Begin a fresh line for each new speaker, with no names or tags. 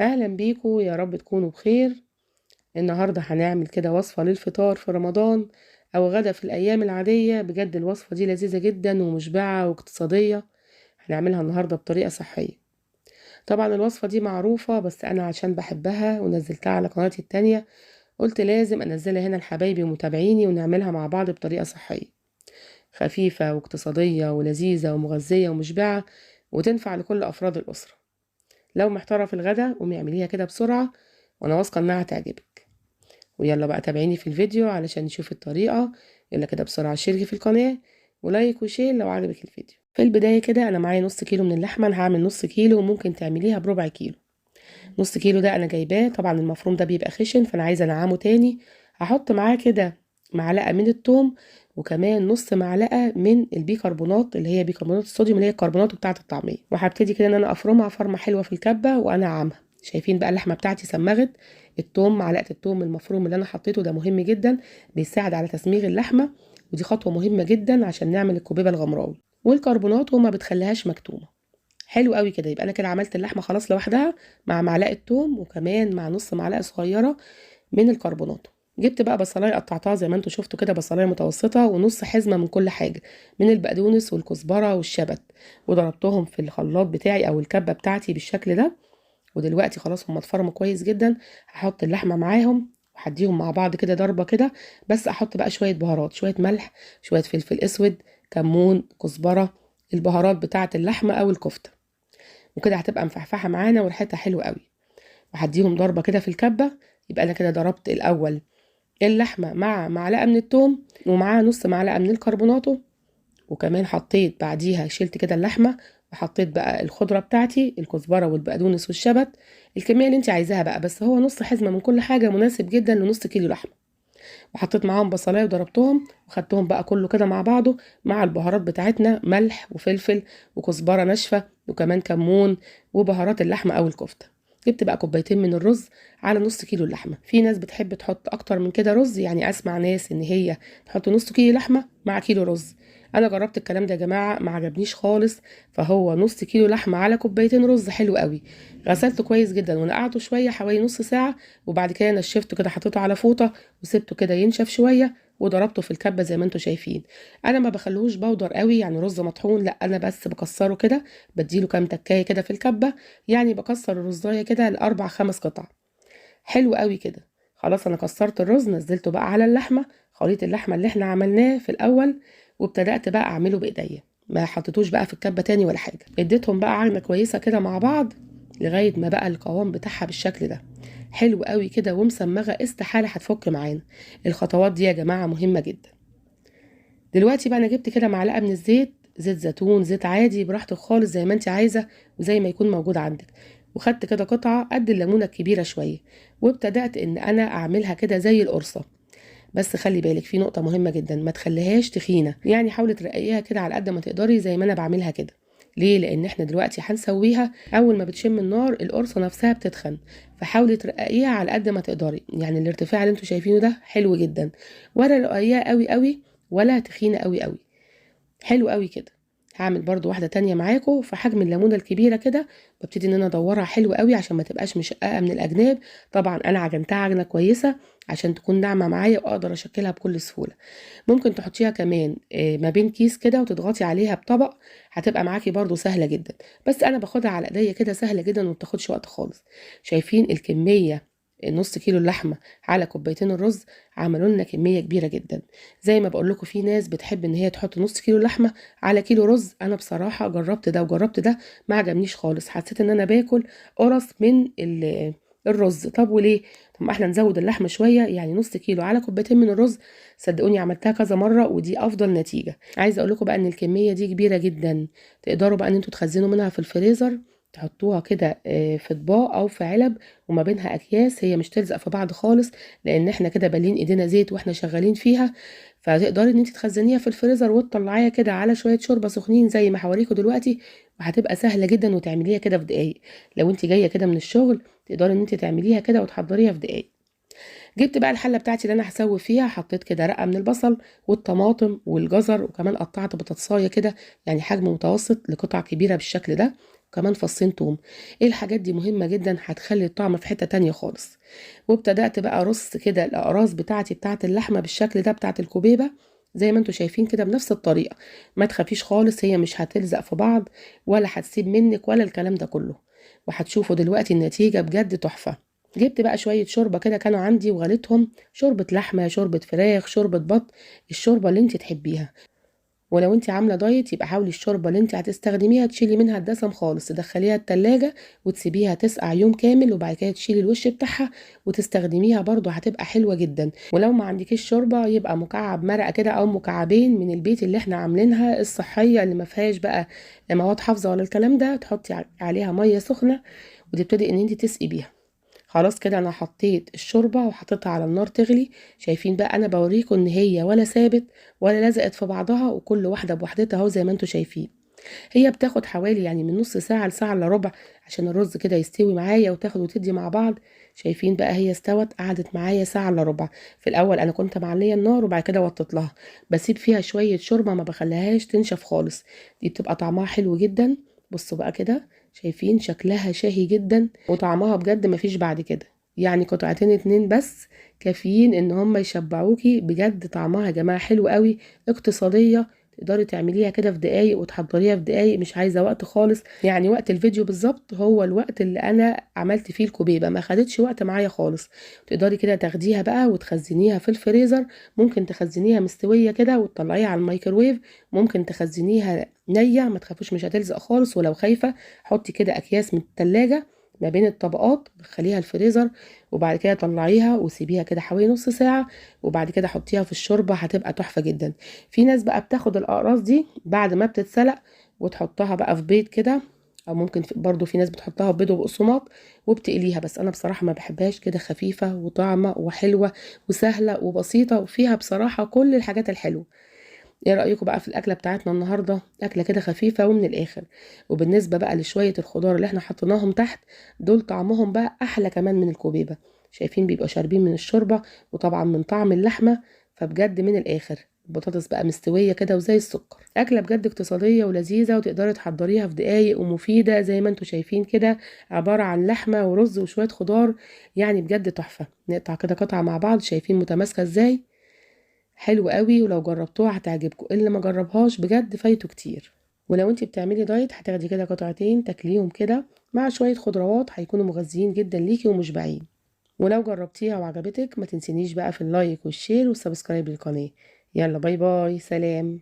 اهلا بيكم، يا رب تكونوا بخير. النهارده هنعمل كده وصفه للفطار في رمضان او غدا في الايام العاديه. بجد الوصفه دي لذيذه جدا ومشبعه واقتصاديه. هنعملها النهارده بطريقه صحيه. طبعا الوصفه دي معروفه، بس انا عشان بحبها ونزلتها على قناتي التانية قلت لازم انزلها هنا لحبايبي ومتابعيني ونعملها مع بعض بطريقه صحيه خفيفه واقتصاديه ولذيذه ومغذيه ومشبعه، وتنفع لكل افراد الاسره. لو محتاره في الغدا قومي اعمليها كده بسرعه، وانا واثقه انها هتعجبك. ويلا بقى تابعيني في الفيديو علشان نشوف الطريقة. يلا كده بسرعة اشتركي في القناة ولايك وشير لو عجبك الفيديو. في البداية كده انا معايا نص كيلو من اللحمة، انا هعمل نص كيلو وممكن تعمليها بربع كيلو. نص كيلو ده انا جايباه، طبعا المفروم ده بيبقى خشن فانا عايزة انعمه تاني. هحط معاه كده معلقة من الثوم، وكمان نص معلقة من البيكربونات اللي هي بيكربونات الصوديوم اللي هي الكربونات بتاعة الطعمية، وهبتدي كده ان انا افرمها فرمة حلوة في الكبة وانا عامها. شايفين بقى اللحمة بتاعتي سمغت. الثوم، معلقة الثوم المفروم اللي انا حطيته ده مهم جدا، بيساعد على تسميغ اللحمة، ودي خطوة مهمة جدا عشان نعمل الكوبيبة الغمراوي. والكربونات وما بتخليهاش مكتومة. حلو قوي كده، يبقى انا كده عملت اللحمة خلاص لوحدها مع معلقة ثوم وكمان مع نص معلقة صغيرة من الكربونات. جبت بقى بصلايه قطعتها زي ما انتم شفتوا كده، بصلايه متوسطه ونص حزمه من كل حاجه، من البقدونس والكزبره والشبت، وضربتهم في الخلاط بتاعي او الكبه بتاعتي بالشكل ده. ودلوقتي خلاص هم اتفرموا كويس جدا. هحط اللحمه معاهم وهديهم مع بعض كده ضربه كده. بس احط بقى شويه بهارات، شويه ملح، شويه فلفل اسود، كمون، كزبره، البهارات بتاعه اللحمه او الكفته. وكده هتبقى مفحفحه معانا وريحتها حلوه قوي. وهديهم ضربه كده في الكبه. يبقى انا كده ضربت الاول اللحمة مع معلقة من التوم ومعاها نص معلقة من الكربوناتو، وكمان حطيت بعديها شلت كده اللحمة وحطيت بقى الخضرة بتاعتي الكزبرة والبقدونس والشبت، الكمية اللي انت عايزاها بقى، بس هو نص حزمة من كل حاجة مناسب جدا لنص كيلو لحمة. وحطيت معاهم بصلايه وضربتهم وخدتهم بقى كله كده مع بعضه مع البهارات بتاعتنا، ملح وفلفل وكزبره ناشفه وكمان كمون وبهارات اللحمه او الكفته. جبت بقى كوبايتين من الرز على نص كيلو اللحمه. في ناس بتحب تحط اكتر من كده رز، يعني اسمع ناس ان هي تحط نص كيلو لحمه مع كيلو رز. انا جربت الكلام ده يا جماعه ما عجبنيش خالص. فهو نص كيلو لحمه على كوبايتين رز حلو قوي. غسلته كويس جدا ونقعته شويه حوالي نص ساعه، وبعد كده نشفته كده حطيته على فوطه وسبته كده ينشف شويه وضربته في الكبه زي ما انتم شايفين. انا ما بخلوش بودر قوي يعني رز مطحون، لا انا بس بكسره كده، بديله كام تكايه كده في الكبه، يعني بكسر الرزايه كده لاربع خمس قطع. حلو قوي كده. خلاص انا كسرت الرز نزلته بقى على اللحمه، خليط اللحمه اللي احنا عملناه في الاول، وابتدات بقى اعمله بايديا، ما حطيتوش بقى في الكبه تاني ولا حاجه. اديتهم بقى عجنه كويسه كده مع بعض لغايه ما بقى القوام بتاعها بالشكل ده. حلو قوي كده ومسمغه، استحاله هتفك معانا. الخطوات دي يا جماعه مهمه جدا. دلوقتي بقى انا جبت كده معلقه من الزيت، زيت زيتون، زيت عادي براحتك خالص زي ما انت عايزه وزي ما يكون موجود عندك. وخدت كده قطعه قد الليمونه الكبيره شويه، وابتدات ان انا اعملها كده زي القرصه. بس خلي بالك في نقطه مهمه جدا، ما تخليهاش تخينه، يعني حاولي ترقيها كده على قد ما تقدري زي ما انا بعملها كده. ليه؟ لان احنا دلوقتي هنسويها، اول ما بتشم النار القرصه نفسها بتتخن، فحاولي ترققيها على قد ما تقدري. يعني الارتفاع اللي انتوا شايفينه ده حلو جدا، ولا رقيقه قوي قوي ولا تخينه قوي قوي. حلو قوي كده. هعمل برضو واحده تانية معاكم في حجم الليمونه الكبيره كده، ببتدي ان انا ادورها حلو قوي عشان ما تبقاش مشققه من الاجناب. طبعا انا عجنتها عجنه كويسه عشان تكون ناعمه معايا واقدر اشكلها بكل سهوله. ممكن تحطيها كمان ما بين كيس كده وتضغطي عليها بطبق، هتبقى معاكي برضو سهله جدا. بس انا باخدها على ايديا كده سهله جدا وما بتاخدش وقت خالص. شايفين الكميه؟ نص كيلو اللحمه على كوبايتين الرز عملوا لنا كميه كبيره جدا. زي ما بقول لكم في ناس بتحب ان هي تحط نص كيلو لحمه على كيلو رز. انا بصراحه جربت ده وجربت ده، ما عجبنيش خالص، حسيت ان انا باكل قرص من الرز. طب وليه؟ طب ما احنا نزود اللحمه شويه، يعني نص كيلو على كوبايتين من الرز. صدقوني عملتها كذا مره ودي افضل نتيجه. عايزه اقول لكم بقى ان الكميه دي كبيره جدا، تقدروا بقى ان انتوا تخزنوا منها في الفريزر، تحطوها كده في اطباق او في علب وما بينها اكياس، هي مش تلزق في بعض خالص لان احنا كده بالين ايدينا زيت واحنا شغالين فيها. فتقدري ان انت تخزنيها في الفريزر وتطلعيها كده على شويه شوربه سخنين زي ما هوريكم دلوقتي، وهتبقى سهله جدا وتعمليها كده في دقايق. لو انت جايه كده من الشغل تقدري ان انت تعمليها كده وتحضريها في دقايق. جبت بقى الحله بتاعتي اللي انا هسوي فيها، حطيت كده رقه من البصل والطماطم والجزر، وكمان قطعت بطاطسايه كده يعني حجم متوسط لقطع كبيره بالشكل ده. وكمان فصين توم. ايه الحاجات دي مهمة جدا، هتخلي الطعم في حتة تانية خالص. وابتدأت بقى ارص كده الاقراص بتاعتي بتاعت اللحمة بالشكل ده بتاعت الكوبيبة، زي ما انتوا شايفين كده بنفس الطريقة. ما تخافيش خالص، هي مش هتلزق في بعض ولا هتسيب منك ولا الكلام ده كله. وهتشوفوا دلوقتي النتيجة بجد تحفة. جبت بقى شوية شوربة كده كانوا عندي وغليتهم، شوربة لحمة، شوربة فراخ، شوربة بط، الشوربة اللي انت تحبيها. ولو انت عامله دايت يبقى حاولي الشوربه اللي انت هتستخدميها تشيلي منها الدسم خالص، تدخليها التلاجة وتسيبيها تسقع يوم كامل، وبعد كده تشيلي الوش بتاعها وتستخدميها برضو، هتبقى حلوه جدا. ولو ما عندكيش شوربه يبقى مكعب مرقه كده او مكعبين من البيت اللي احنا عاملينها الصحيه اللي ما فيهاش بقى مواد حافظه ولا الكلام ده، تحطي عليها ميه سخنه وتبتدي ان انت تسقي بيها. خلاص كده انا حطيت الشوربه وحطيتها على النار تغلي. شايفين بقى انا بوريكم ان هي ولا ثابت ولا لزقت في بعضها، وكل واحده بوحدتها اهو زي ما انتم شايفين. هي بتاخد حوالي يعني من نص ساعه لساعه الا ربع عشان الرز كده يستوي معايا وتاخد وتدي مع بعض. شايفين بقى هي استوت، قعدت معايا ساعه الا ربع. في الاول انا كنت معليه النار وبعد كده وطيت لها، بسيب فيها شويه شوربه ما بخليهاش تنشف خالص، دي بتبقى طعمها حلو جدا. بصوا بقى كده، شايفين شكلها شهي جدا وطعمها بجد مفيش بعد كده. يعني قطعتين اتنين بس كافيين ان هم يشبعوكي بجد. طعمها يا جماعه حلو قوي، اقتصاديه، تقدري تعمليها كده في دقايق وتحضريها في دقايق، مش عايزه وقت خالص. يعني وقت الفيديو بالظبط هو الوقت اللي انا عملت فيه الكوبيبه، ما خدتش وقت معايا خالص. تقدري كده تاخديها بقى وتخزنيها في الفريزر، ممكن تخزنيها مستويه كده وتطلعيها على الميكروويف، ممكن تخزنيها نيه، ما تخافوش مش هتلزق خالص. ولو خايفه حطي كده اكياس من التلاجة ما بين الطبقات، خليها الفريزر، وبعد كده طلعيها وسيبيها كده حوالي نص ساعة، وبعد كده حطيها في الشوربة هتبقى تحفة جدا. في ناس بقى بتاخد الأقراص دي بعد ما بتتسلق وتحطها بقى في بيض كده، او ممكن برضو في ناس بتحطها في بيض وبقسماط وبتقليها، بس انا بصراحة ما بحبهاش كده، خفيفة وطعمة وحلوة وسهلة وبسيطة وفيها بصراحة كل الحاجات الحلوة. ايه رأيكم بقى في الأكلة بتاعتنا النهاردة؟ أكلة كده خفيفة ومن الآخر. وبالنسبة بقى لشوية الخضار اللي احنا حطيناهم تحت، دول طعمهم بقى أحلى كمان من الكوبيبة. شايفين بيبقوا شاربين من الشوربة وطبعا من طعم اللحمة، فبجد من الآخر. البطاطس بقى مستوية كده وزي السكر. أكلة بجد اقتصادية ولذيذة وتقدري تحضريها في دقايق ومفيدة زي ما انتوا شايفين كده، عبارة عن لحمة ورز وشوية خضار، يعني بجد تحفة. نقطع كده قطعة مع بعض، شايفين متماسكة ازاي؟ حلو قوي، ولو جربتوها هتعجبكم، اللي ما جربهاش بجد فايته كتير. ولو انت بتعملي دايت هتاخدي كده قطعتين تاكليهم كده مع شوية خضروات، هيكونوا مغذيين جدا ليكي ومشبعين. ولو جربتيها وعجبتك ما تنسينيش بقى في اللايك والشير والسبسكرايب للقناة. يلا باي باي، سلام.